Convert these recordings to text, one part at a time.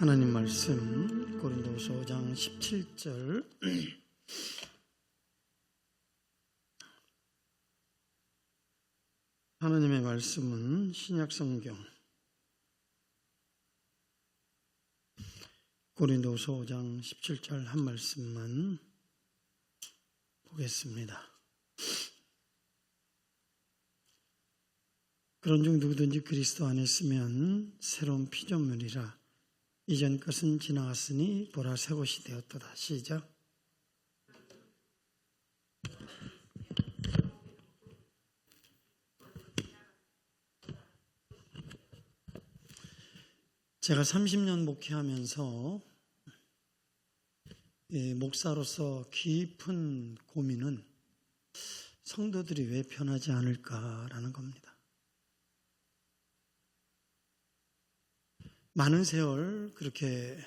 하나님 말씀 고린도후서 5장 17절 하나님의 말씀은 신약성경 고린도후서 5장 17절 한 말씀만 보겠습니다. 그런즉 누구든지 그리스도 안에 있으면 새로운 피조물이라 이전 것은 지나갔으니 보라 새 것이 되었도다. 시작. 제가 30년 목회하면서 목사로서 깊은 고민은 성도들이 왜 변하지 않을까라는 겁니다. 많은 세월 그렇게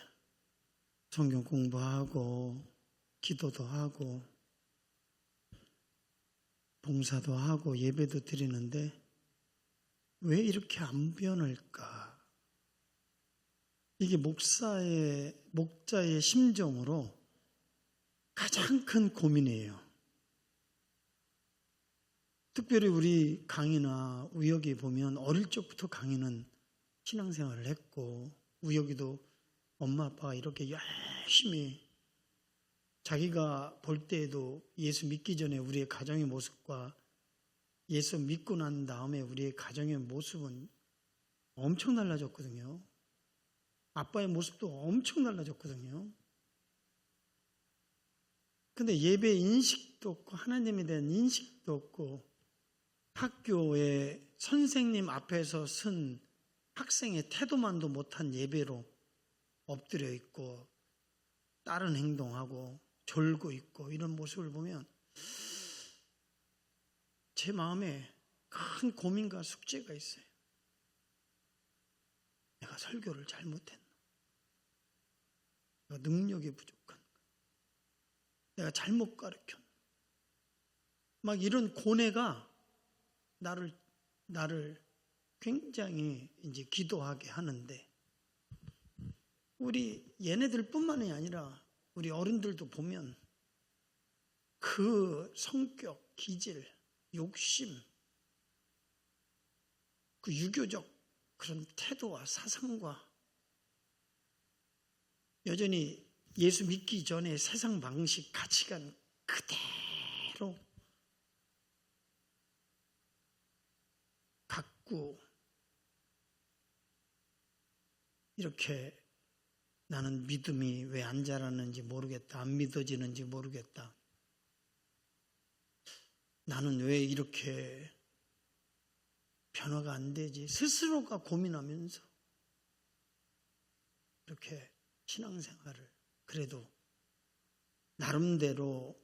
성경 공부하고 기도도 하고 봉사도 하고 예배도 드리는데 왜 이렇게 안 변할까? 이게 목자의 심정으로 가장 큰 고민이에요. 특별히 우리 강의나 우혁이 보면 어릴 적부터 강의는 신앙생활을 했고 우혁이도 엄마 아빠가 이렇게 열심히 자기가 볼 때에도 예수 믿기 전에 우리의 가정의 모습과 예수 믿고 난 다음에 우리의 가정의 모습은 엄청 달라졌거든요. 아빠의 모습도 엄청 달라졌거든요. 근데 예배 인식도 없고 하나님에 대한 인식도 없고 학교에 선생님 앞에서 쓴 학생의 태도만도 못한 예배로 엎드려 있고 다른 행동하고 졸고 있고 이런 모습을 보면 제 마음에 큰 고민과 숙제가 있어요. 내가 설교를 잘못했나? 내가 능력이 부족한가? 내가 잘못 가르쳤나? 막 이런 고뇌가 나를 굉장히 이제 기도하게 하는데 우리 얘네들뿐만이 아니라 우리 어른들도 보면 그 성격, 기질, 욕심, 그 유교적 그런 태도와 사상과 여전히 예수 믿기 전에 세상 방식, 가치관 그대로 갖고 이렇게 나는 믿음이 왜 안 자라는지 모르겠다. 안 믿어지는지 모르겠다. 나는 왜 이렇게 변화가 안 되지? 스스로가 고민하면서 이렇게 신앙생활을 그래도 나름대로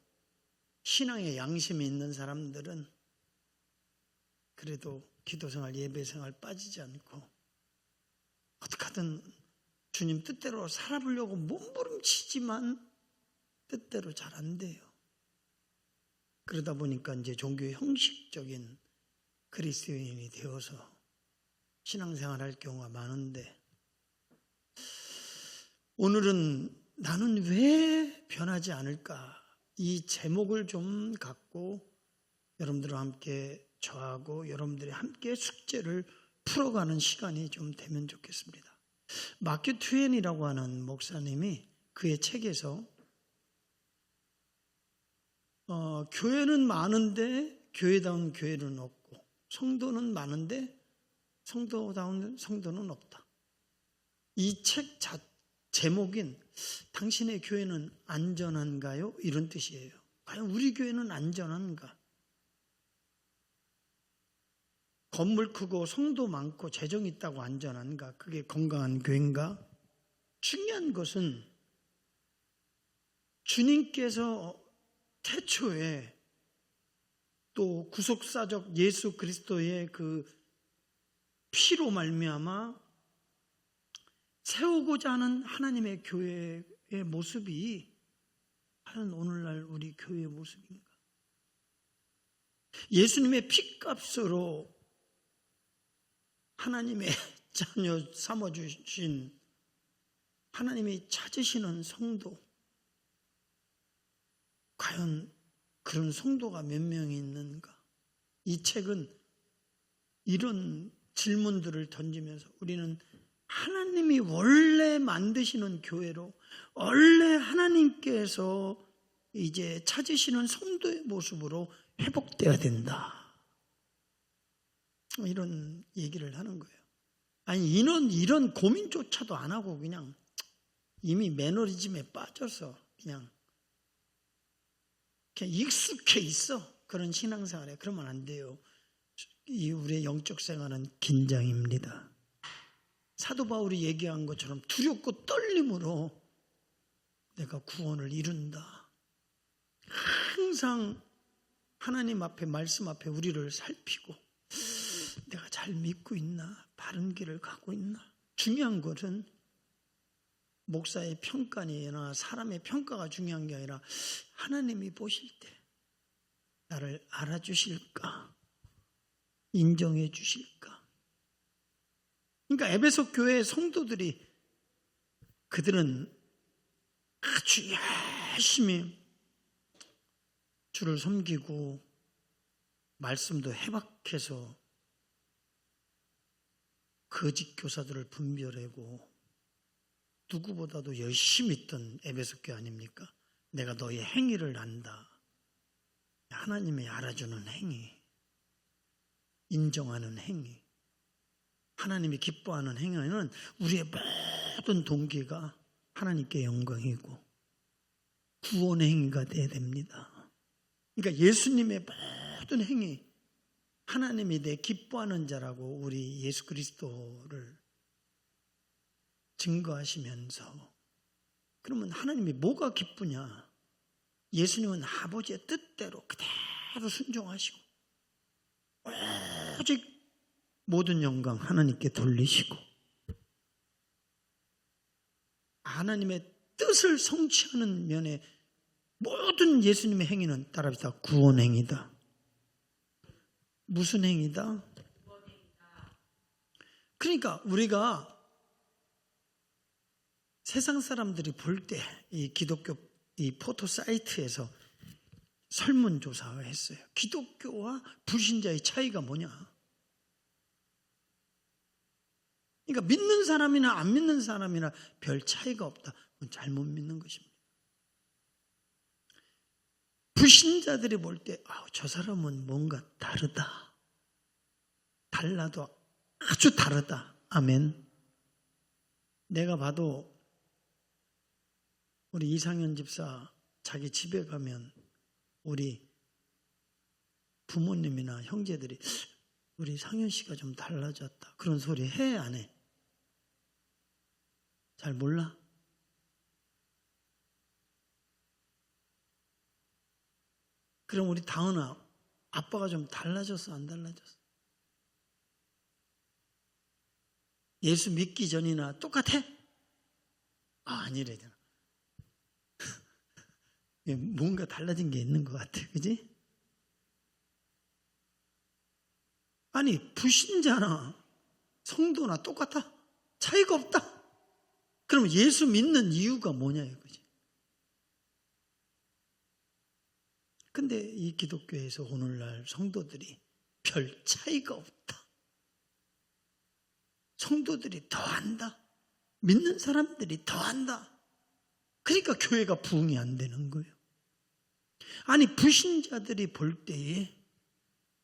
신앙의 양심이 있는 사람들은 그래도 기도생활, 예배생활 빠지지 않고 어떻게 하든 주님 뜻대로 살아보려고 몸부림치지만 뜻대로 잘 안 돼요. 그러다 보니까 이제 종교의 형식적인 그리스도인이 되어서 신앙생활 할 경우가 많은데 오늘은 나는 왜 변하지 않을까? 이 제목을 좀 갖고 여러분들과 함께 저하고 여러분들이 함께 숙제를 풀어가는 시간이 좀 되면 좋겠습니다. 마큐 트웬이라고 하는 목사님이 그의 책에서 교회는 많은데 교회다운 교회는 없고 성도는 많은데 성도다운 성도는 없다. 이 책 제목인 당신의 교회는 안전한가요? 이런 뜻이에요. 과연 우리 교회는 안전한가? 건물 크고 성도 많고 재정 있다고 안전한가? 그게 건강한 교회인가? 중요한 것은 주님께서 태초에 또 구속사적 예수 그리스도의 그 피로 말미암아 세우고자 하는 하나님의 교회의 모습이 과연 오늘날 우리 교회의 모습인가? 예수님의 피값으로 하나님의 자녀 삼아주신 하나님이 찾으시는 성도, 과연 그런 성도가 몇 명이 있는가? 이 책은 이런 질문들을 던지면서 우리는 하나님이 원래 만드시는 교회로, 원래 하나님께서 이제 찾으시는 성도의 모습으로 회복되어야 된다, 이런 얘기를 하는 거예요. 아니, 이런 고민조차도 안 하고 그냥 이미 매너리즘에 빠져서 그냥 익숙해 있어, 그런 신앙생활에. 그러면 안 돼요. 이 우리의 영적 생활은 긴장입니다. 사도 바울이 얘기한 것처럼 두렵고 떨림으로 내가 구원을 이룬다. 항상 하나님 앞에, 말씀 앞에 우리를 살피고, 내가 잘 믿고 있나, 바른 길을 가고 있나. 중요한 것은 목사의 평가나 사람의 평가가 중요한 게 아니라 하나님이 보실 때 나를 알아주실까, 인정해 주실까. 그러니까 에베소 교회의 성도들이, 그들은 아주 열심히 주를 섬기고 말씀도 해박해서 거짓 교사들을 분별하고 누구보다도 열심히 있던 에베소 교회 아닙니까? 내가 너의 행위를 안다. 하나님이 알아주는 행위, 인정하는 행위, 하나님이 기뻐하는 행위는 우리의 모든 동기가 하나님께 영광이고 구원의 행위가 되어야 됩니다. 그러니까 예수님의 모든 행위, 하나님이 내 기뻐하는 자라고 우리 예수 그리스도를 증거하시면서, 그러면 하나님이 뭐가 기쁘냐? 예수님은 아버지의 뜻대로 그대로 순종하시고 오직 모든 영광 하나님께 돌리시고, 하나님의 뜻을 성취하는 면에 모든 예수님의 행위는 따라합시다. 구원행위다. 무슨 행위다? 그러니까 우리가 세상 사람들이 볼 때 이 기독교 이 포토 사이트에서 설문조사를 했어요. 기독교와 불신자의 차이가 뭐냐? 그러니까 믿는 사람이나 안 믿는 사람이나 별 차이가 없다. 그건 잘못 믿는 것입니다. 불신자들이 볼 때 저 사람은 뭔가 다르다. 달라도 아주 다르다. 아멘. 내가 봐도 우리 이상현 집사 자기 집에 가면 우리 부모님이나 형제들이 우리 상현 씨가 좀 달라졌다, 그런 소리 해, 안 해? 잘 몰라? 그럼 우리 다은아, 아빠가 좀 달라졌어, 안 달라졌어? 예수 믿기 전이나 똑같아? 아니래잖아. 뭔가 달라진 게 있는 것 같아, 그지? 아니, 불신자나 성도나 똑같아? 차이가 없다? 그럼 예수 믿는 이유가 뭐냐, 이거지? 근데 이 기독교에서 오늘날 성도들이 별 차이가 없다. 성도들이 더 한다. 믿는 사람들이 더 한다. 그러니까 교회가 부흥이 안 되는 거예요. 아니, 불신자들이 볼 때에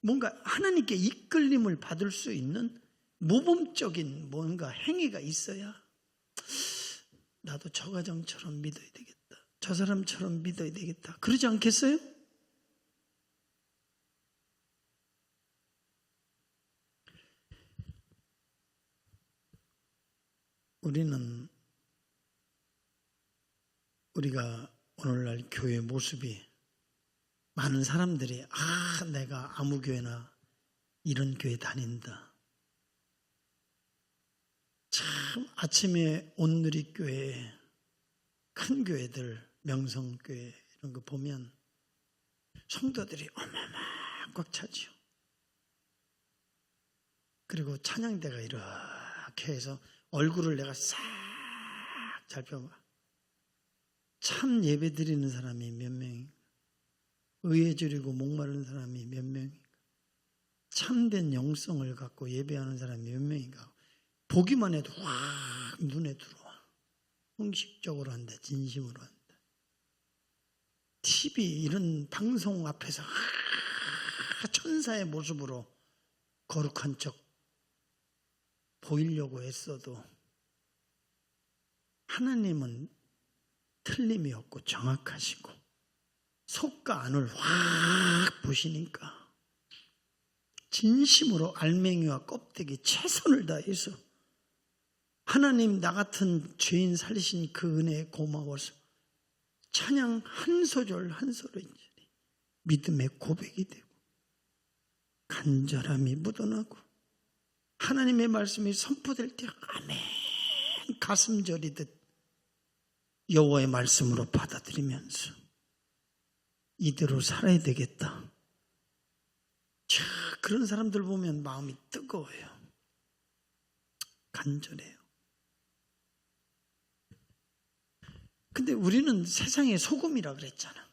뭔가 하나님께 이끌림을 받을 수 있는 모범적인 뭔가 행위가 있어야, 나도 저 가정처럼 믿어야 되겠다, 저 사람처럼 믿어야 되겠다, 그러지 않겠어요? 우리가 오늘날 교회 모습이, 많은 사람들이 내가 아무 교회나 이런 교회 다닌다. 참 아침에 온누리교회, 큰 교회들, 명성교회 이런 거 보면 성도들이 어마어마 꽉 차지요. 그리고 찬양대가 이렇게 해서 얼굴을 내가 싹 잘 펴봐. 참 예배 드리는 사람이 몇 명인가? 의에 줄이고 목마른 사람이 몇 명인가? 참된 영성을 갖고 예배하는 사람이 몇 명인가? 보기만 해도 확 눈에 들어와. 형식적으로 한다, 진심으로 한다. TV 이런 방송 앞에서 천사의 모습으로 거룩한 척 보이려고 애써도 하나님은 틀림이 없고 정확하시고 속과 안을 확 보시니까 진심으로 알맹이와 껍데기 최선을 다해서 하나님 나 같은 죄인 살리신 그 은혜에 고마워서 찬양 한 소절 한 소절이 믿음의 고백이 되고 간절함이 묻어나고 하나님의 말씀이 선포될 때 아멘 가슴 저리듯 여호와의 말씀으로 받아들이면서 이대로 살아야 되겠다. 자, 그런 사람들 보면 마음이 뜨거워요. 간절해요. 근데 우리는 세상의 소금이라 그랬잖아.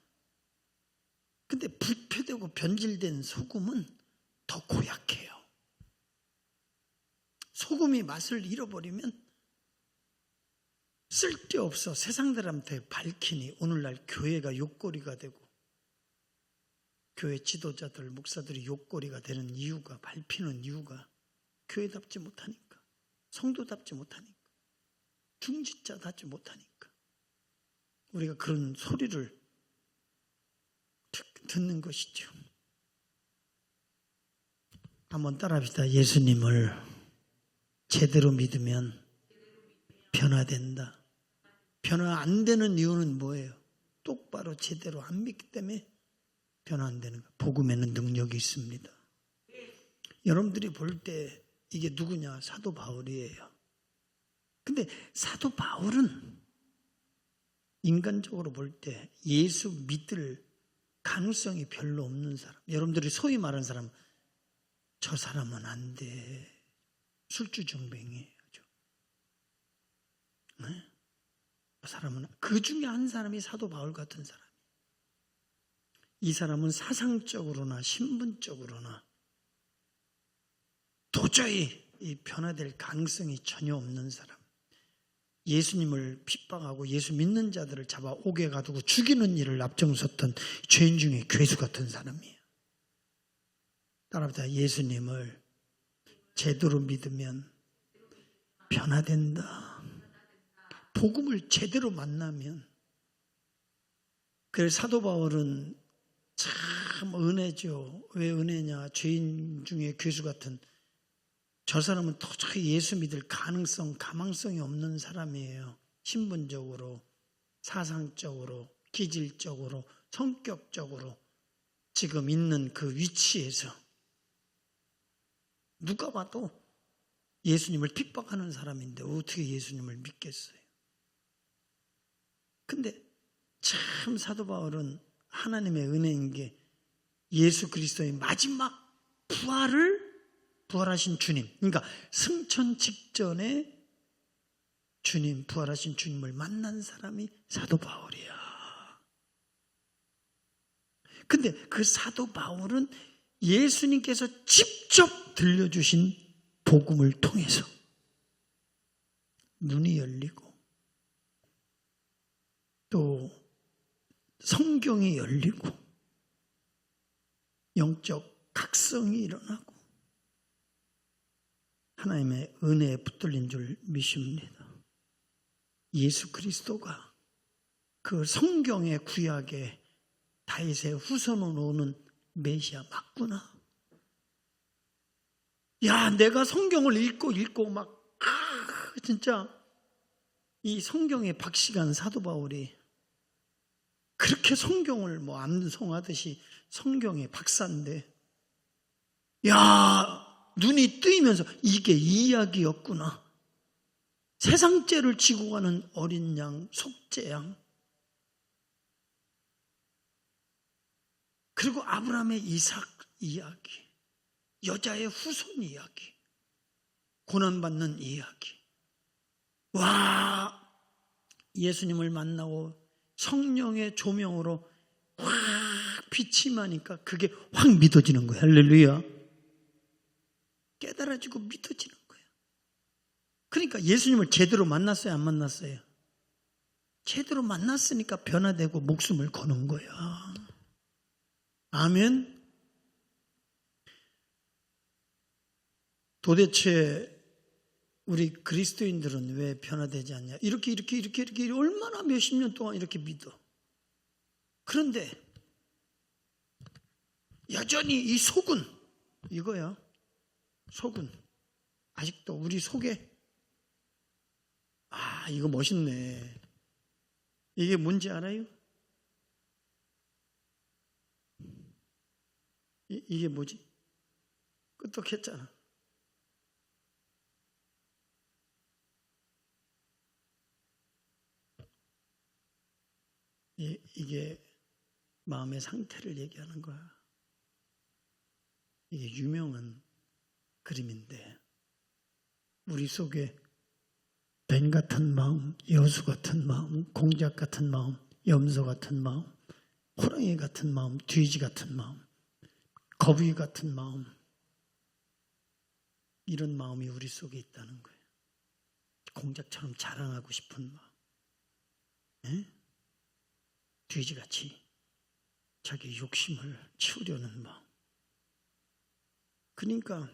근데 부패되고 변질된 소금은 더 고약해요. 소금이 맛을 잃어버리면 쓸데없어 세상 사람한테 밝히니 오늘날 교회가 욕거리가 되고 교회 지도자들, 목사들이 욕거리가 되는 이유가 밟히는 이유가 교회답지 못하니까 성도답지 못하니까 중직자답지 못하니까 우리가 그런 소리를 듣는 것이죠. 한번 따라합시다. 예수님을 제대로 믿으면 변화된다. 변화 안 되는 이유는 뭐예요? 똑바로 제대로 안 믿기 때문에 변화 안 되는 거예요. 복음에는 능력이 있습니다. 여러분들이 볼 때 이게 누구냐? 사도 바울이에요. 근데 사도 바울은 인간적으로 볼 때 예수 믿을 가능성이 별로 없는 사람. 여러분들이 소위 말하는 사람, 저 사람은 안 돼. 술주정뱅이에요. 네? 그 사람은 그 중에 한 사람이 사도 바울 같은 사람. 이 사람은 사상적으로나 신분적으로나 도저히 이 변화될 가능성이 전혀 없는 사람. 예수님을 핍박하고 예수 믿는 자들을 잡아 옥에 가두고 죽이는 일을 앞장섰던 죄인 중에 괴수 같은 사람이에요. 따라합시다. 예수님을 제대로 믿으면 변화된다. 복음을 제대로 만나면. 그래서 사도 바울은 참 은혜죠. 왜 은혜냐? 죄인 중에 괴수 같은 저 사람은 도저히 예수 믿을 가능성, 가망성이 없는 사람이에요. 신분적으로, 사상적으로, 기질적으로, 성격적으로 지금 있는 그 위치에서 누가 봐도 예수님을 핍박하는 사람인데 어떻게 예수님을 믿겠어요? 근데 참 사도 바울은 하나님의 은혜인 게 예수 그리스도의 마지막 부활하신 주님, 그러니까 승천 직전에 주님, 부활하신 주님을 만난 사람이 사도 바울이야. 근데 그 사도 바울은 예수님께서 직접 들려주신 복음을 통해서 눈이 열리고 또 성경이 열리고 영적 각성이 일어나고 하나님의 은혜에 붙들린 줄 믿습니다. 예수 그리스도가 그 성경의 구약에 다윗의 후손으로 오는 메시아 맞구나. 야, 내가 성경을 읽고 막 진짜 이 성경의 박시간 사도 바울이 그렇게 성경을 뭐 암송하듯이 성경의 박사인데 야, 눈이 뜨이면서 이게 이야기였구나. 세상죄를 지고 가는 어린 양, 속죄양. 그리고 아브라함의 이삭 이야기, 여자의 후손 이야기, 고난받는 이야기. 와, 예수님을 만나고 성령의 조명으로 확 빛이 임하니까 그게 확 믿어지는 거예요. 할렐루야. 깨달아지고 믿어지는 거예요. 그러니까 예수님을 제대로 만났어요, 안 만났어요? 제대로 만났으니까 변화되고 목숨을 거는 거예요. 아멘. 도대체 우리 그리스도인들은 왜 변화되지 않냐? 이렇게 얼마나 몇십 년 동안 이렇게 믿어. 그런데 여전히 이 속은 이거야. 속은 아직도 우리 속에 이거 멋있네. 이게 뭔지 알아요? 이게 뭐지? 끄떡했잖아. 이게 마음의 상태를 얘기하는 거야. 이게 유명한 그림인데 우리 속에 뱀 같은 마음, 여수 같은 마음, 공작 같은 마음, 염소 같은 마음, 호랑이 같은 마음, 돼지 같은 마음, 거북이 같은 마음, 이런 마음이 우리 속에 있다는 거예요. 공작처럼 자랑하고 싶은 마음, 돼지같이 자기 욕심을 치우려는 마음. 그러니까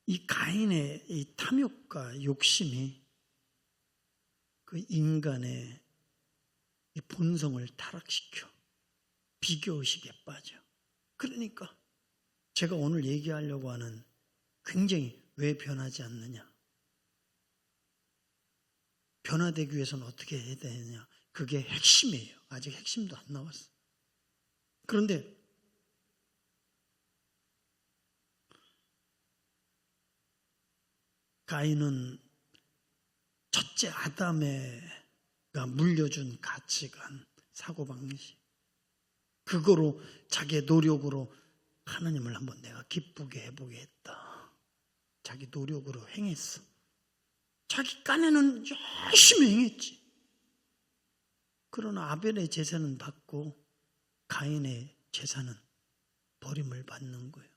이 가인의 이 탐욕과 욕심이 그 인간의 이 본성을 타락시켜 비교의식에 빠져. 그러니까 제가 오늘 얘기하려고 하는 굉장히 왜 변하지 않느냐, 변화되기 위해서는 어떻게 해야 되느냐, 그게 핵심이에요. 아직 핵심도 안 나왔어. 그런데 가인은 첫째 아담에가 물려준 가치관, 사고방식, 그거로 자기의 노력으로 하나님을 한번 내가 기쁘게 해보게 했다. 자기 노력으로 행했어. 자기 깐에는 열심히 행했지. 그러나 아벨의 제사는 받고 가인의 제사는 버림을 받는 거예요.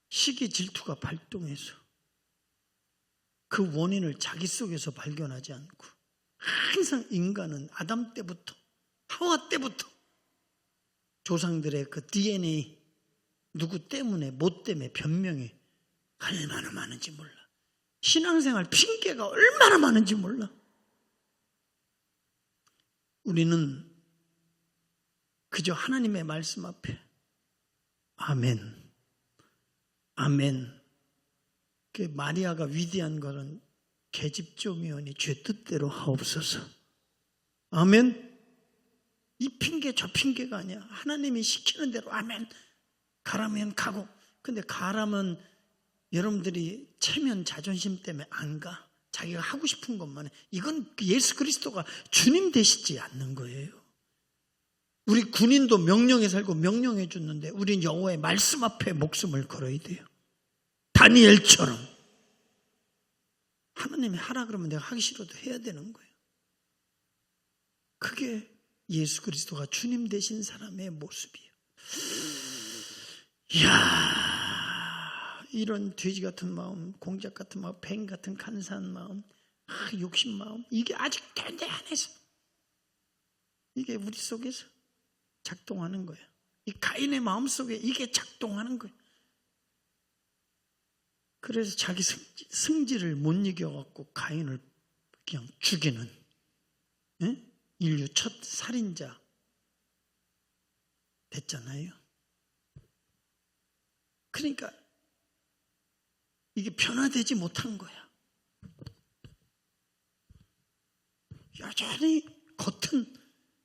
시기 질투가 발동해서 그 원인을 자기 속에서 발견하지 않고 항상 인간은 아담 때부터 하와 때부터 조상들의 그 DNA 누구 때문에 뭐 때문에 변명이 얼마나 많은지 몰라. 신앙생활 핑계가 얼마나 많은지 몰라. 우리는 그저 하나님의 말씀 앞에 아멘, 아멘. 그 마리아가 위대한 것은 계집종이오니 죄 뜻대로 하옵소서. 아멘. 이 핑계 저 핑계가 아니야. 하나님이 시키는 대로 아멘. 가라면 가고. 근데 가라면 여러분들이 체면 자존심 때문에 안 가. 자기가 하고 싶은 것만 해. 이건 예수 그리스도가 주님 되시지 않는 거예요. 우리 군인도 명령에 살고 명령해 줬는데 우린 여호와의 말씀 앞에 목숨을 걸어야 돼요. 다니엘처럼 하나님이 하라 그러면 내가 하기 싫어도 해야 되는 거예요. 그게 예수 그리스도가 주님 되신 사람의 모습이에요. 이야, 이런 돼지 같은 마음, 공작 같은 마음, 뱀 같은 간사한 마음, 욕심 마음, 이게 아직도 내 안에서 이게 우리 속에서 작동하는 거예요. 이 가인의 마음 속에 이게 작동하는 거예요. 그래서 자기 승질을 못 이겨갖고 가인을 그냥 죽이는 인류 첫 살인자 됐잖아요. 그러니까 이게 변화되지 못한 거야. 여전히 겉은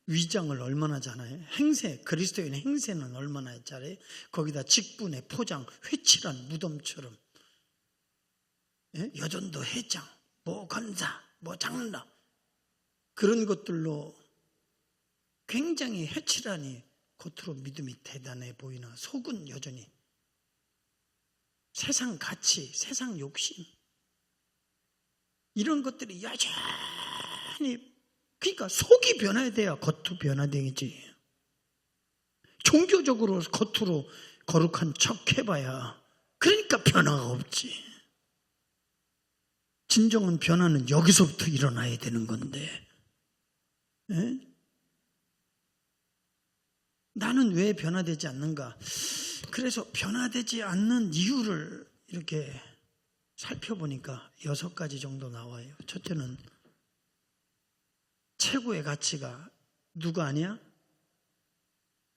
위장을 얼마나 잘해요. 행세, 그리스도인의 행세는 얼마나 잘해요. 거기다 직분의 포장, 회칠한 무덤처럼 여전도 회장, 뭐 권사, 뭐 장로 그런 것들로 굉장히 회칠하니 겉으로 믿음이 대단해 보이나 속은 여전히 세상 가치, 세상 욕심 이런 것들이 여전히 완전히, 그러니까 속이 변해야 돼야 겉도 변화되겠지. 종교적으로 겉으로 거룩한 척 해봐야 그러니까 변화가 없지. 진정한 변화는 여기서부터 일어나야 되는 건데, 에? 나는 왜 변화되지 않는가? 그래서 변화되지 않는 이유를 이렇게 살펴보니까 6가지 정도 나와요. 첫째는 최고의 가치가 누가 아니야?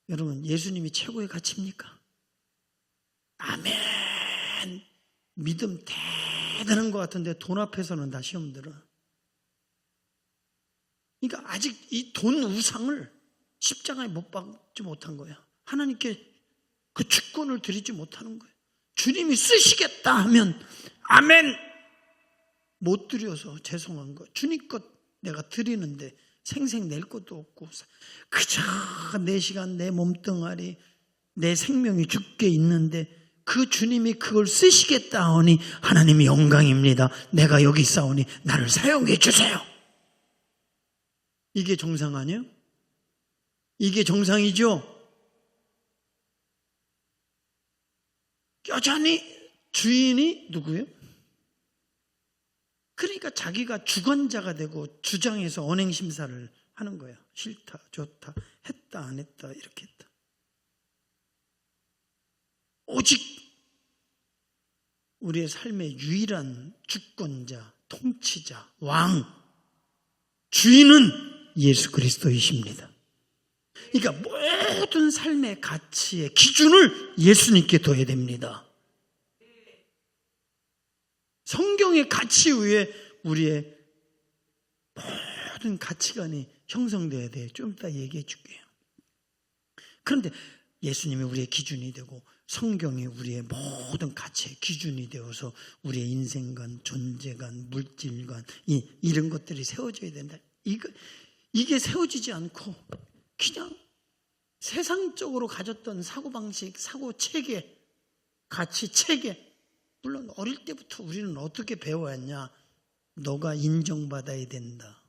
여러분, 예수님이 최고의 가치입니까? 아멘. 믿음 대단한 것 같은데 돈 앞에서는 다 시험 들어. 그러니까 아직 이 돈 우상을 십자가에 못 박지 못한 거야. 하나님께 그 주권을 드리지 못하는 거예요. 주님이 쓰시겠다 하면 아멘. 못 드려서 죄송한 거. 주님 것 내가 드리는데 생생 낼 것도 없고 그저 내 시간, 내 몸뚱아리, 내 생명이 죽게 있는데 그 주님이 그걸 쓰시겠다 하니 하나님이 영광입니다. 내가 여기 있사오니 나를 사용해 주세요. 이게 정상 아니에요? 이게 정상이죠? 여전히 주인이 누구예요? 그러니까 자기가 주관자가 되고 주장해서 언행심사를 하는 거야. 싫다, 좋다, 했다, 안 했다, 이렇게 했다. 오직 우리의 삶의 유일한 주권자, 통치자, 왕, 주인은 예수 그리스도이십니다. 그러니까 모든 삶의 가치의 기준을 예수님께 둬야 됩니다. 성경의 가치 위에 우리의 모든 가치관이 형성돼야 돼요. 좀 이따 얘기해 줄게요. 그런데 예수님이 우리의 기준이 되고 성경이 우리의 모든 가치의 기준이 되어서 우리의 인생관, 존재관, 물질관 이런 것들이 세워져야 된다. 이게 세워지지 않고 그냥 세상적으로 가졌던 사고방식, 사고체계, 가치체계, 물론 어릴 때부터 우리는 어떻게 배워왔냐? 너가 인정받아야 된다.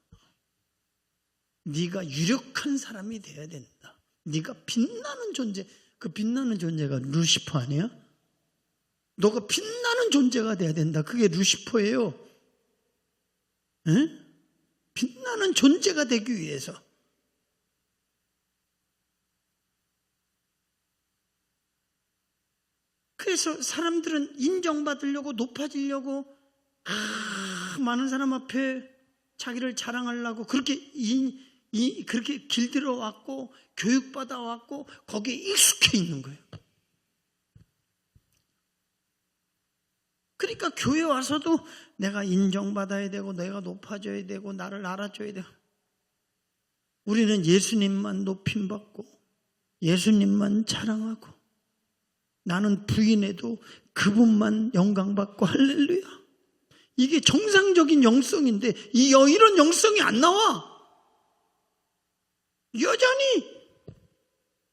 네가 유력한 사람이 돼야 된다. 네가 빛나는 존재, 그 빛나는 존재가 루시퍼 아니야? 너가 빛나는 존재가 돼야 된다. 그게 루시퍼예요. 에? 빛나는 존재가 되기 위해서. 그래서 사람들은 인정받으려고 높아지려고 많은 사람 앞에 자기를 자랑하려고 그렇게 그렇게 길들여 왔고 교육받아 왔고 거기에 익숙해 있는 거예요. 그러니까 교회 와서도 내가 인정받아야 되고 내가 높아져야 되고 나를 알아줘야 되고 우리는 예수님만 높임받고 예수님만 자랑하고 나는 부인해도 그분만 영광받고 할렐루야. 이게 정상적인 영성인데 이런 영성이 안 나와. 여전히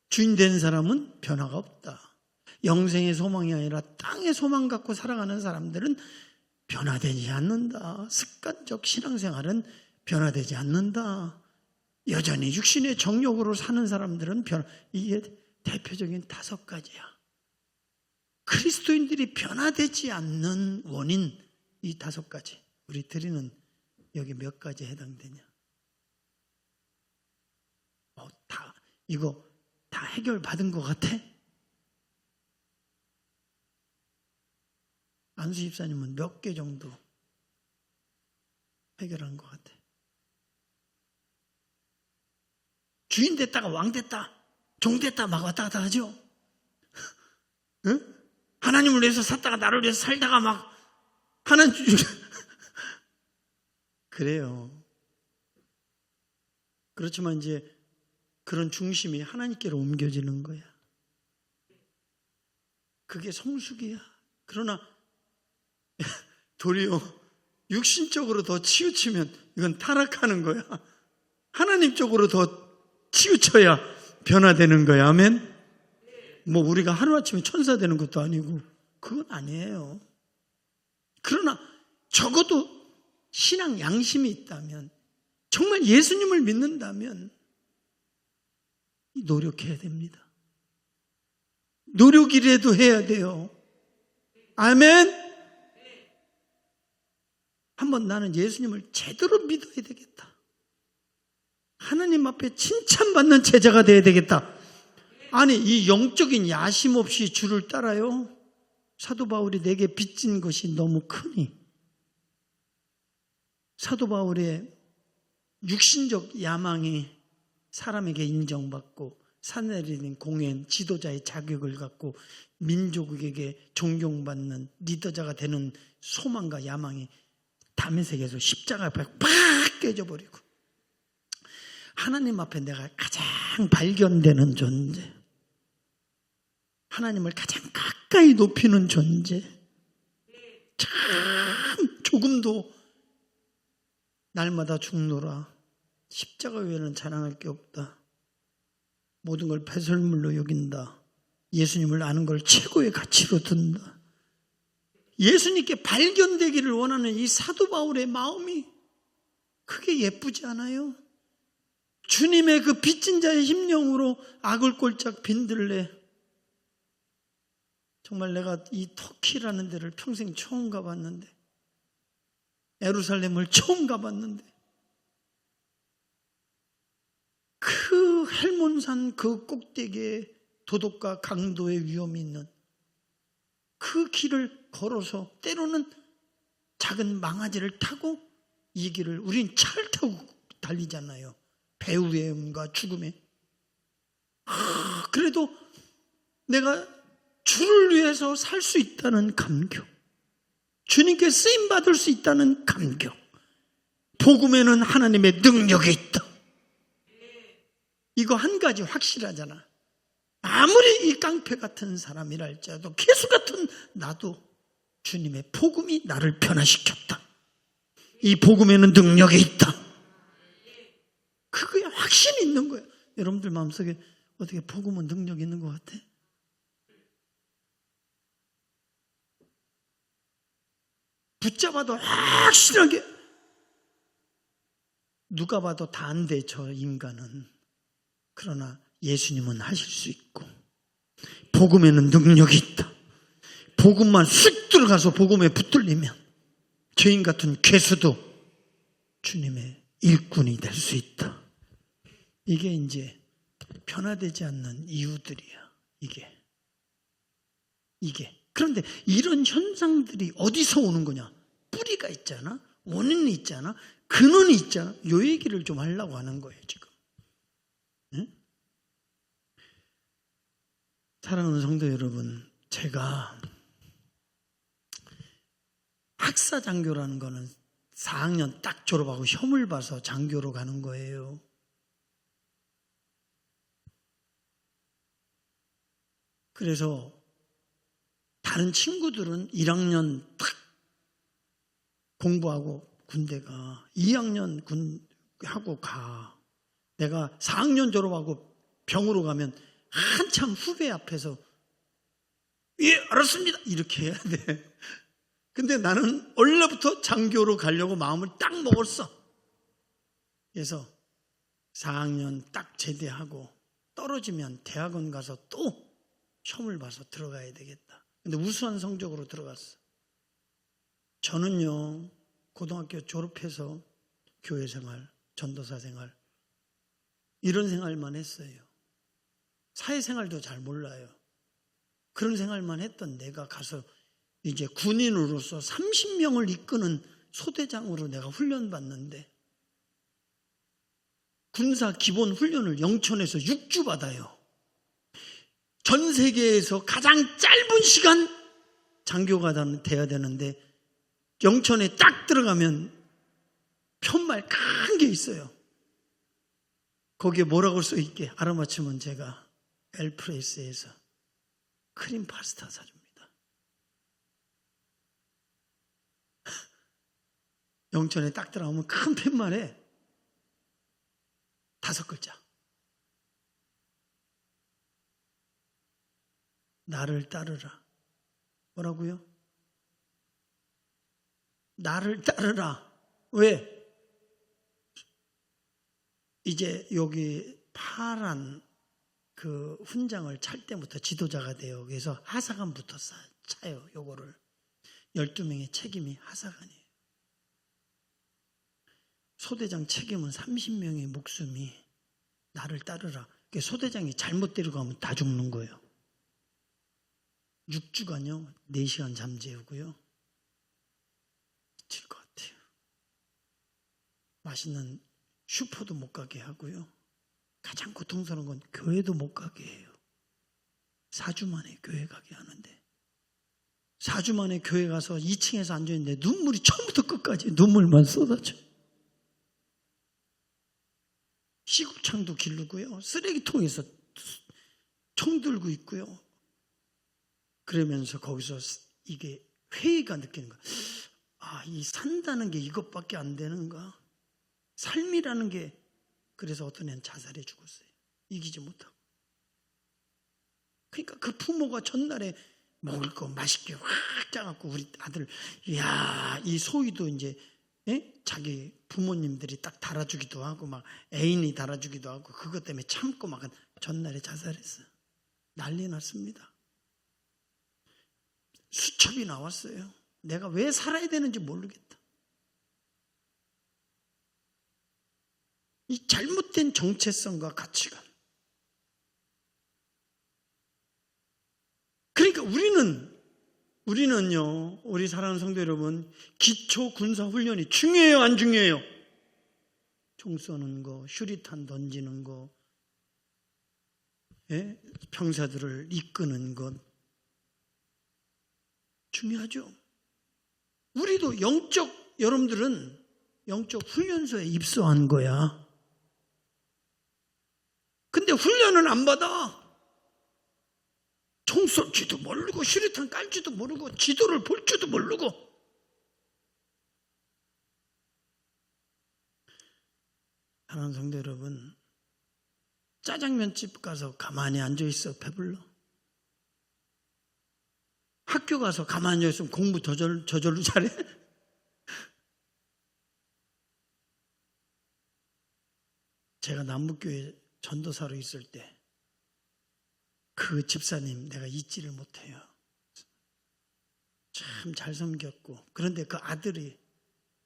주인 된 사람은 변화가 없다. 영생의 소망이 아니라 땅의 소망 갖고 살아가는 사람들은 변화되지 않는다. 습관적 신앙생활은 변화되지 않는다. 여전히 육신의 정욕으로 사는 사람들은 이게 대표적인 5가지야. 그리스도인들이 변화되지 않는 원인 이 5가지. 우리 드리는 여기 몇 가지에 해당되냐? 이거 다 해결받은 것 같아? 안수 집사님은 몇 개 정도 해결한 것 같아? 주인 됐다가 왕 됐다, 종 됐다 막 왔다 갔다 하죠? 응? 하나님을 위해서 샀다가 나를 위해서 살다가 막 하는 그래요. 그렇지만 이제 그런 중심이 하나님께로 옮겨지는 거야. 그게 성숙이야. 그러나 도리어 육신적으로 더 치우치면 이건 타락하는 거야. 하나님 쪽으로 더 치우쳐야 변화되는 거야. 아멘. 뭐 우리가 하루아침에 천사 되는 것도 아니고 그건 아니에요. 그러나 적어도 신앙 양심이 있다면 정말 예수님을 믿는다면 노력해야 됩니다. 노력이라도 해야 돼요. 아멘. 한번 나는 예수님을 제대로 믿어야 되겠다. 하나님 앞에 칭찬받는 제자가 돼야 되겠다. 아니, 이 영적인 야심 없이 주를 따라요. 사도 바울이 내게 빚진 것이 너무 크니, 사도 바울의 육신적 야망이 사람에게 인정받고 산헤드린 공회의 지도자의 자격을 갖고 민족에게 존경받는 리더자가 되는 소망과 야망이 다메섹에서 십자가 앞에 팍 깨져버리고, 하나님 앞에 내가 가장 발견되는 존재, 하나님을 가장 가까이 높이는 존재, 참 조금도 날마다 죽노라, 십자가 외에는 자랑할 게 없다, 모든 걸 배설물로 여긴다, 예수님을 아는 걸 최고의 가치로 둔다, 예수님께 발견되기를 원하는 이 사도 바울의 마음이 그게 예쁘지 않아요? 주님의 그 빚진 자의 심령으로 악을 꼴짝 빈들래. 정말 내가 이 터키라는 데를 평생 처음 가봤는데, 예루살렘을 처음 가봤는데, 그 헬몬산 그 꼭대기에 도덕과 강도의 위험이 있는 그 길을 걸어서, 때로는 작은 망아지를 타고 이 길을, 우린 차를 타고 달리잖아요. 배후의 음과 죽음에. 그래도 내가 주를 위해서 살 수 있다는 감격, 주님께 쓰임받을 수 있다는 감격, 복음에는 하나님의 능력이 있다. 이거 한 가지 확실하잖아. 아무리 이 깡패 같은 사람이라 할지라도, 개수 같은 나도 주님의 복음이 나를 변화시켰다. 이 복음에는 능력이 있다. 그거에 확신이 있는 거예요. 여러분들 마음속에 어떻게 복음은 능력이 있는 것 같아? 붙잡아도 확실하게, 누가 봐도 다 안 돼, 저 인간은. 그러나 예수님은 하실 수 있고, 복음에는 능력이 있다. 복음만 쑥 들어가서 복음에 붙들리면 죄인 같은 괴수도 주님의 일꾼이 될 수 있다. 이게 이제 변화되지 않는 이유들이야. 이게. 그런데 이런 현상들이 어디서 오는 거냐? 뿌리가 있잖아, 원인이 있잖아, 근원이 있잖아. 요 얘기를 좀 하려고 하는 거예요, 지금. 응? 사랑하는 성도 여러분, 제가 학사장교라는 거는 4학년 딱 졸업하고 시험을 봐서 장교로 가는 거예요. 그래서 다른 친구들은 1학년 딱 공부하고 군대가 2학년 하고 가. 내가 4학년 졸업하고 병으로 가면 한참 후배 앞에서 예, 알았습니다, 이렇게 해야 돼. 근데 나는 원래부터 장교로 가려고 마음을 딱 먹었어. 그래서 4학년 딱 제대하고 떨어지면 대학원 가서 또 시험을 봐서 들어가야 되겠다. 근데 우수한 성적으로 들어갔어. 저는요, 고등학교 졸업해서 교회 생활, 전도사 생활, 이런 생활만 했어요. 사회생활도 잘 몰라요. 그런 생활만 했던 내가 가서 이제 군인으로서 30명을 이끄는 소대장으로 내가 훈련받는데, 군사 기본 훈련을 영천에서 6주 받아요. 전 세계에서 가장 짧은 시간 장교가 돼야 되는데, 영천에 딱 들어가면 편말 큰 게 있어요. 거기에 뭐라고 써있게 알아맞히면 제가 엘프레스에서 크림 파스타 사줍니다. 영천에 딱 들어가면 큰 팻말에 5글자. 나를 따르라. 뭐라고요? 나를 따르라. 왜? 이제 여기 파란 그 훈장을 찰 때부터 지도자가 돼요. 그래서 하사관부터 차요. 요거를 12명의 책임이 하사관이에요. 소대장 책임은 30명의 목숨이 나를 따르라. 소대장이 잘못 데려가면 다 죽는 거예요. 6주간요 4시간 잠 재우고요. 미칠 것 같아요. 맛있는 슈퍼도 못 가게 하고요. 가장 고통스러운 건 교회도 못 가게 해요. 4주 만에 교회 가게 하는데 4주 만에 교회 가서 2층에서 앉아있는데 눈물이 처음부터 끝까지 눈물만 쏟아져요. 시궁창도 기르고요. 쓰레기통에서 총 들고 있고요. 그러면서 거기서 이게 회의가 느끼는 거야. 아, 이 산다는 게 이것밖에 안 되는가? 삶이라는 게. 그래서 어떤 애는 자살해 죽었어요. 이기지 못하고. 그러니까 그 부모가 전날에 먹을 거 맛있게 확 짜갖고 우리 아들, 이야, 이 소위도 이제 자기 부모님들이 딱 달아주기도 하고 막 애인이 달아주기도 하고 그것 때문에 참고 막 전날에 자살했어요. 난리 났습니다. 수첩이 나왔어요. 내가 왜 살아야 되는지 모르겠다. 이 잘못된 정체성과 가치관. 그러니까 우리는요, 우리 사랑하는 성도 여러분, 기초 군사 훈련이 중요해요, 안 중요해요? 총 쏘는 거, 슈리탄 던지는 거, 병사들을 이끄는 것 중요하죠. 우리도 여러분들은 영적 훈련소에 입소한 거야. 근데 훈련은 안 받아. 총 쏠지도 모르고 슈리탄 깔지도 모르고 지도를 볼 줄도 모르고. 사랑하는 성도 여러분, 짜장면집 가서 가만히 앉아있어 배불러? 학교 가서 가만히 앉아있으면 공부 저절로 잘해? 제가 남북교회 전도사로 있을 때 그 집사님 내가 잊지를 못해요. 참 잘 섬겼고, 그런데 그 아들이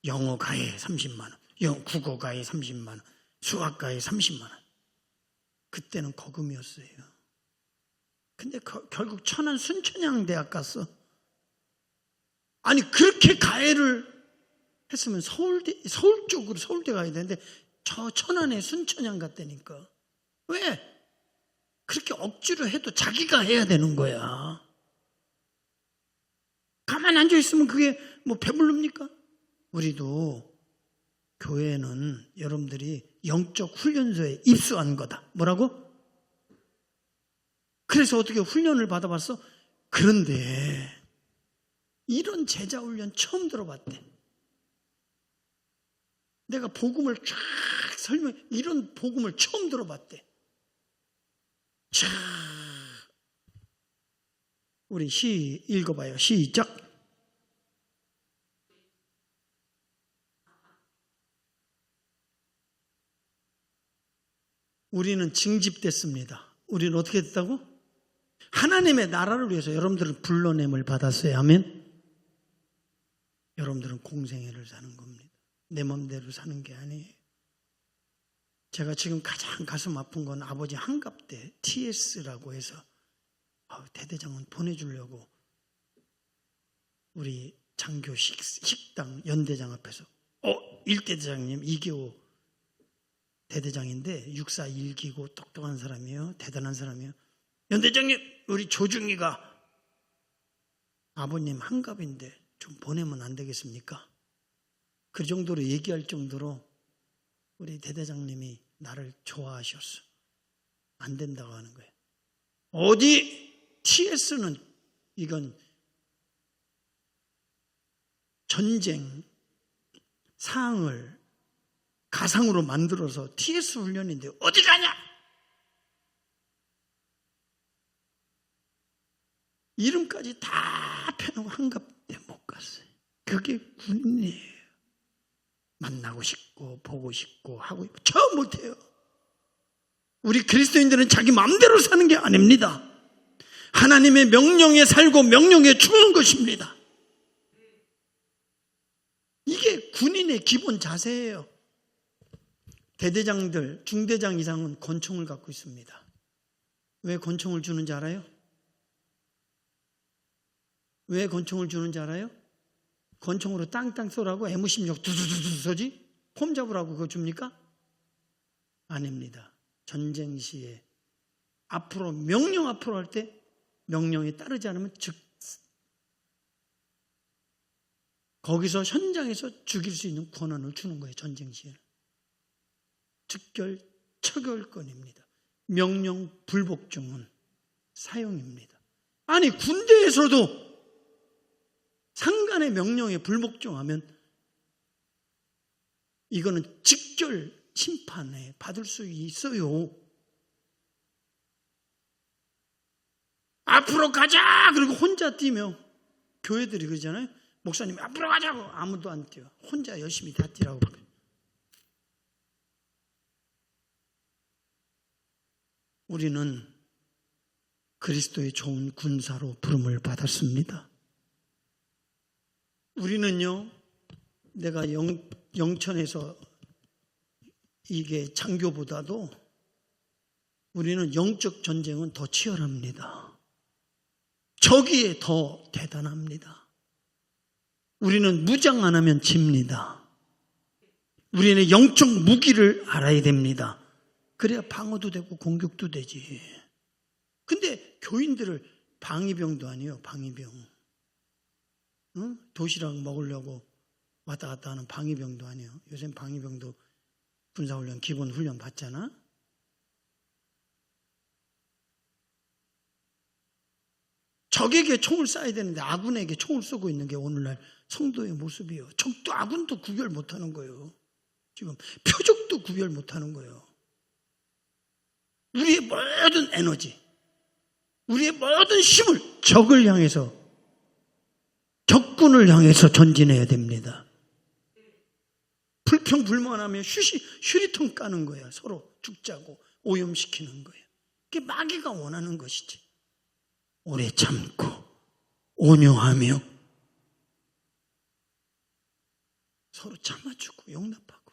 영어 가해 30만 원, 국어 가해 30만 원, 수학 가해 30만 원. 그때는 거금이었어요. 근데 결국 천안 순천향대학 갔어. 아니 그렇게 가해를 했으면 서울 쪽으로 서울대 가야 되는데 저 천안에 순천향 갔다니까. 왜? 그렇게 억지로 해도 자기가 해야 되는 거야. 가만 앉아있으면 그게 뭐 배부릅니까? 우리도 교회는 여러분들이 영적 훈련소에 입소한 거다. 뭐라고? 그래서 어떻게 훈련을 받아봤어? 그런데 이런 제자 훈련 처음 들어봤대. 내가 복음을 쫙 이런 복음을 처음 들어봤대. 자, 우리 시 읽어봐요. 시작. 우리는 징집됐습니다. 우리는 어떻게 됐다고? 하나님의 나라를 위해서 여러분들은 불러냄을 받았어요. 아멘. 여러분들은 공생애를 사는 겁니다. 내 맘대로 사는 게 아니에요. 제가 지금 가장 가슴 아픈 건 아버지 한갑 때 TS라고 해서 대대장은 보내주려고 우리 장교 식당 연대장 앞에서 일대대장님 이기호 대대장인데 육사 일기고 똑똑한 사람이에요. 대단한 사람이에요. 연대장님 우리 조중이가 아버님 한갑인데 좀 보내면 안 되겠습니까? 그 정도로 얘기할 정도로 우리 대대장님이 나를 좋아하셨어. 안 된다고 하는 거예요. 어디 TS는 이건 전쟁 사항을 가상으로 만들어서 TS 훈련인데 어디 가냐? 이름까지 다 펴놓고 한갑 때 못 갔어요. 그게 군인이에요. 만나고 싶고 보고 싶고 하고 처음 못해요. 우리 그리스도인들은 자기 마음대로 사는 게 아닙니다. 하나님의 명령에 살고 명령에 죽는 것입니다. 이게 군인의 기본 자세예요. 대대장들, 중대장 이상은 권총을 갖고 있습니다. 왜 권총을 주는지 알아요? 왜 권총을 주는지 알아요? 권총으로 땅땅 쏘라고 M16 두두두두 쏘지? 폼 잡으라고 그거 줍니까? 아닙니다. 전쟁 시에 앞으로 명령 앞으로 할 때 명령에 따르지 않으면 거기서 현장에서 죽일 수 있는 권한을 주는 거예요. 전쟁 시에는. 즉결 처결권입니다. 명령 불복종은 사형입니다. 아니 군대에서도 상관의 명령에 불복종하면 이거는 직결 심판에 받을 수 있어요. 앞으로 가자! 그리고 혼자 뛰며 교회들이 그러잖아요. 목사님이 앞으로 가자고 아무도 안 뛰어. 혼자 열심히 다 뛰라고. 우리는 그리스도의 좋은 군사로 부름을 받았습니다. 우리는요, 내가 영천에서 이게 장교보다도 우리는 영적 전쟁은 더 치열합니다. 저기에 더 대단합니다. 우리는 무장 안 하면 집니다. 우리는 영적 무기를 알아야 됩니다. 그래야 방어도 되고 공격도 되지. 근데 교인들을 방위병도 아니에요. 방위병. 응? 도시락 먹으려고 왔다 갔다 하는 방위병도 아니에요. 요새 방위병도 군사훈련, 기본훈련 받잖아. 적에게 총을 쏴야 되는데 아군에게 총을 쏘고 있는 게 오늘날 성도의 모습이에요. 적도 아군도 구별 못하는 거예요. 지금 표적도 구별 못하는 거예요. 우리의 모든 에너지, 우리의 모든 힘을 적을 향해서, 적군을 향해서 전진해야 됩니다. 불평불만하며 휴리통 까는 거야. 서로 죽자고 오염시키는 거예요. 그게 마귀가 원하는 것이지. 오래 참고 온유하며 서로 참아주고 용납하고.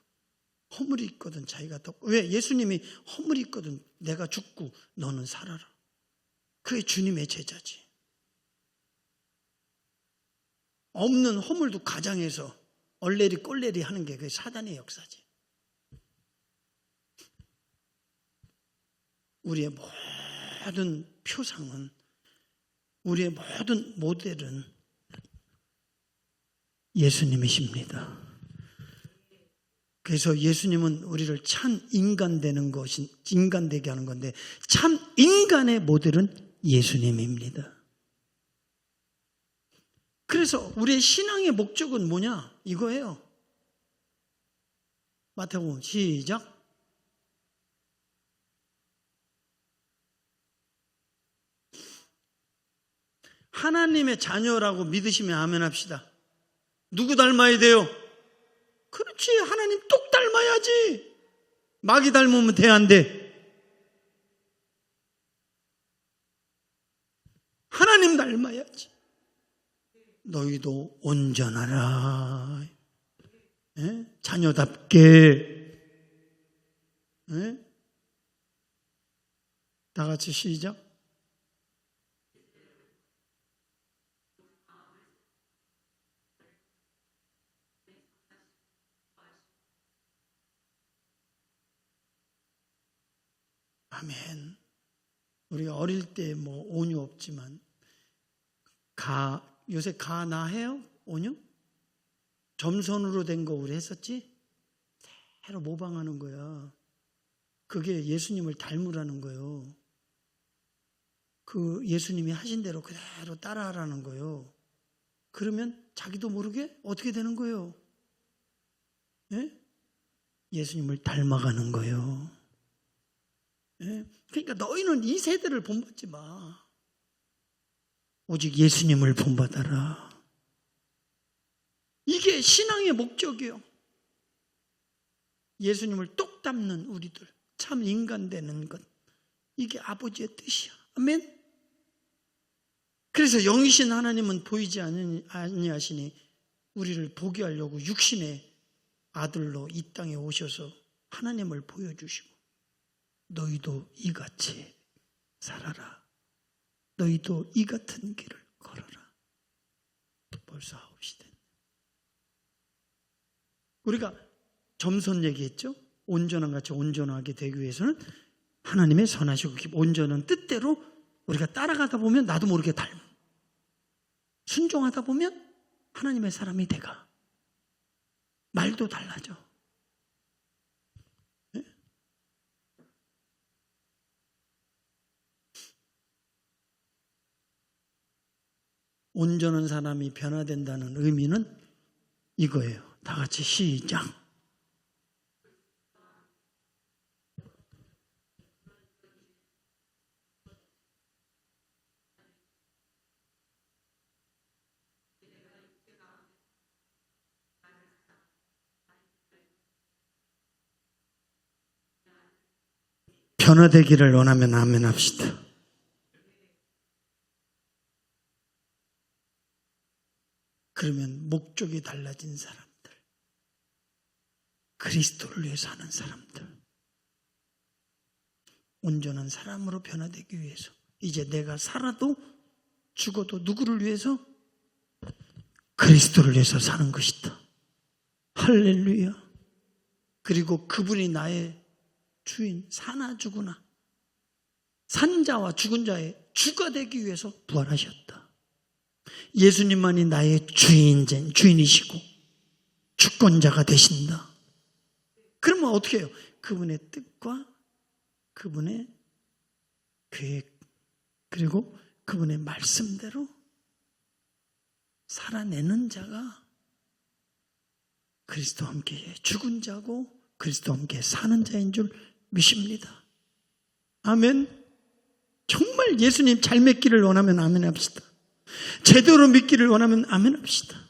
허물이 있거든 자기가 더. 왜? 예수님이 허물이 있거든 내가 죽고 너는 살아라. 그게 주님의 제자지. 없는 허물도 가장해서 얼레리 꼴레리 하는 게 그게 사단의 역사지. 우리의 모든 표상은, 우리의 모든 모델은 예수님이십니다. 그래서 예수님은 우리를 참 인간 되게 하는 건데, 참 인간의 모델은 예수님입니다. 그래서 우리의 신앙의 목적은 뭐냐? 이거예요. 마태복음 시작. 하나님의 자녀라고 믿으시면 아멘 합시다. 누구 닮아야 돼요? 그렇지, 하나님 똑 닮아야지. 마귀 닮으면 돼, 안 돼? 하나님 닮아야지. 너희도 온전하라. 에? 자녀답게. 에? 다 같이 시작. 아멘. 우리가 어릴 때 뭐 온유 없지만 요새 나 해요? 온유? 점선으로 된 거 우리 했었지? 새로 모방하는 거야. 그게 예수님을 닮으라는 거예요. 그 예수님이 하신 대로 그대로 따라하라는 거예요. 그러면 자기도 모르게 어떻게 되는 거예요? 예? 예수님을 닮아가는 거예요. 예? 그러니까 너희는 이 세대를 본받지 마. 오직 예수님을 본받아라. 이게 신앙의 목적이에요. 예수님을 똑 닮는 우리들, 참 참 인간 되는 것, 이게 아버지의 뜻이야. 아멘. 그래서 영이신 하나님은 보이지 아니하시니 우리를 보게 하려고 육신의 아들로 이 땅에 오셔서 하나님을 보여주시고, 너희도 이같이 살아라, 너희도 이 같은 길을 걸어라. 벌써 9시 됐네. 우리가 점선 얘기했죠. 온전한 같이 온전하게 되기 위해서는 하나님의 선하시고 온전한 뜻대로 우리가 따라가다 보면 나도 모르게 닮아. 순종하다 보면 하나님의 사람이 돼가. 말도 달라져. 네? 온전한 사람이 변화된다는 의미는 이거예요. 다 같이 시작. 변화되기를 원하면 아멘 합시다. 그러면 목적이 달라진 사람들, 그리스도를 위해 사는 사람들, 온전한 사람으로 변화되기 위해서 이제 내가 살아도 죽어도 누구를 위해서? 그리스도를 위해서 사는 것이다. 할렐루야. 그리고 그분이 나의 주인, 사나 죽으나 산 자와 죽은 자의 주가 되기 위해서 부활하셨다. 예수님만이 나의 주인이시고 주권자가 되신다. 그러면 어떻게 해요? 그분의 뜻과 그분의 계획, 그리고 그분의 말씀대로 살아내는 자가 그리스도와 함께 죽은 자고 그리스도와 함께 사는 자인 줄 믿습니다. 아멘. 정말 예수님 잘 믿기를 원하면 아멘 합시다. 제대로 믿기를 원하면 아멘 합시다.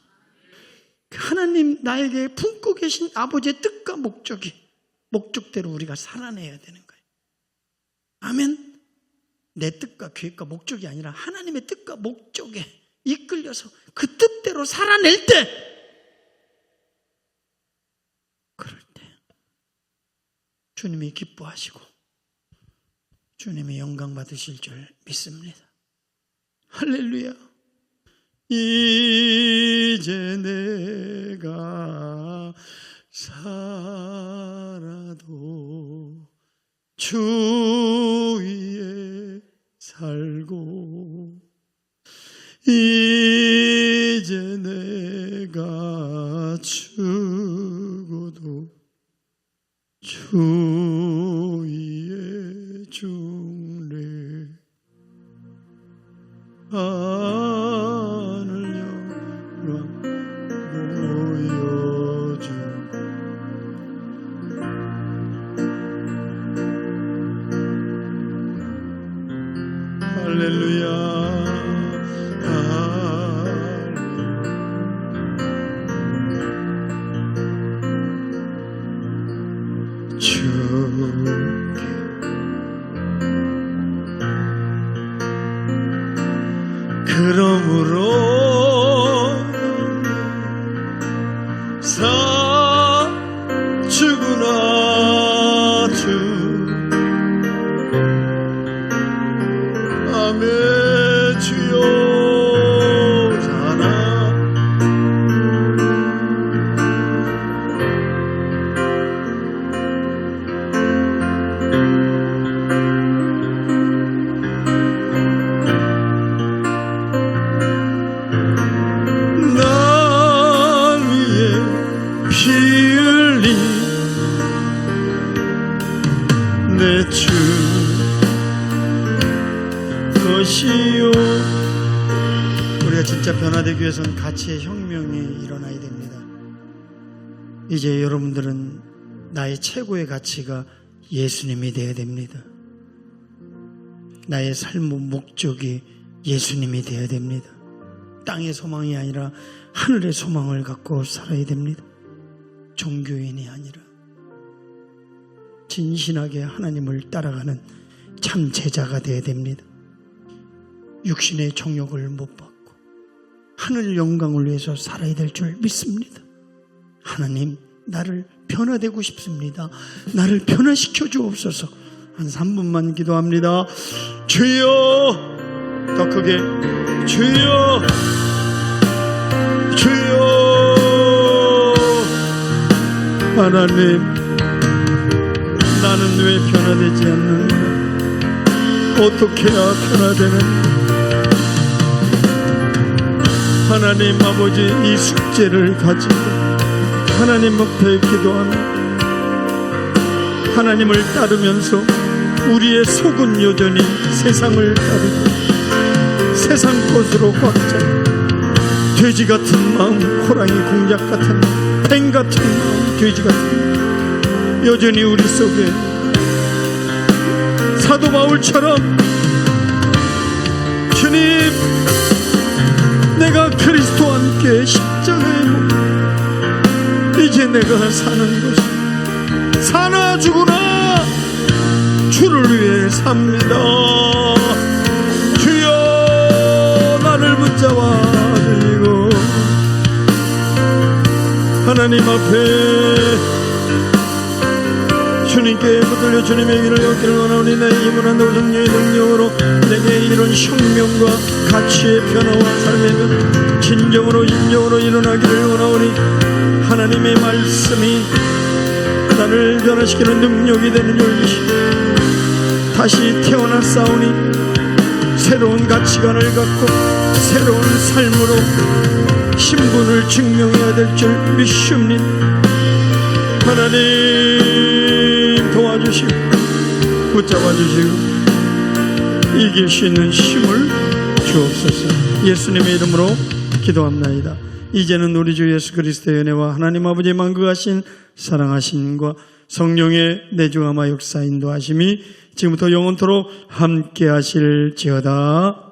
하나님 나에게 품고 계신 아버지의 뜻과 목적대로 우리가 살아내야 되는 거예요. 아멘. 내 뜻과 계획과 목적이 아니라 하나님의 뜻과 목적에 이끌려서 그 뜻대로 살아낼 때, 그럴 때 주님이 기뻐하시고 주님이 영광 받으실 줄 믿습니다. 할렐루야. 이제 내가 살아도 주 위에 살고, 이제 내가 죽어도 주 위에 죽네. 하늘 영광 보여주. 할렐루야. 그러므로 죽으나 주 아멘. 주여 살아. 우리가 진짜 변화되기 위해서는 가치의 혁명이 일어나야 됩니다. 이제 여러분들은 나의 최고의 가치가 예수님이 되어야 됩니다. 나의 삶의 목적이 예수님이 되어야 됩니다. 땅의 소망이 아니라 하늘의 소망을 갖고 살아야 됩니다. 종교인이 아니라 진실하게 하나님을 따라가는 참 제자가 되어야 됩니다. 육신의 정욕을 못 받고 하늘 영광을 위해서 살아야 될 줄 믿습니다. 하나님, 나를 변화되고 싶습니다. 나를 변화시켜 주옵소서. 한 3분만 기도합니다. 주여, 더 크게, 주여, 주여. 하나님, 나는 왜 변화되지 않는가? 어떻게 해야 변화되는가? 하나님 아버지, 이 숙제를 가지고 하나님 앞에 기도하며 하나님을 따르면서 우리의 속은 여전히 세상을 따르고 세상 것으로 꽉 차 돼지 같은 마음, 호랑이 공작 같은 마음, 뱀 같은 마음, 돼지 같은 마음 여전히 우리 속에 사도 바울처럼 주님, 내가 그리스도와 함께 십자가에 못 이제 내가 사는 것이 사나 죽으나 주를 위해 삽니다. 주여, 나를 붙잡아 주시고 하나님 앞에 주님께 붙들려 주님의 길을 걷기를 원하오니 내 힘을 한다고 성령의 능력으로 내게 이런 혁명과 가치의 변화와 삶의 변화 진정으로 인정으로 일어나기를 원하오니 하나님의 말씀이 나를 변화시키는 능력이 되는 줄 믿으시고 다시 태어났사오니 새로운 가치관을 갖고 새로운 삶으로 신분을 증명해야 될 줄 믿습니다. 하나님 도와주시고 붙잡아주시고 이길 수 있는 힘을 주옵소서. 예수님의 이름으로 기도합나이다. 이제는 우리 주 예수 그리스도의 은혜와 하나님 아버지의 만극하신 사랑하심과 성령의 내주함과 역사 인도하심이 지금부터 영원토록 함께 하실지어다.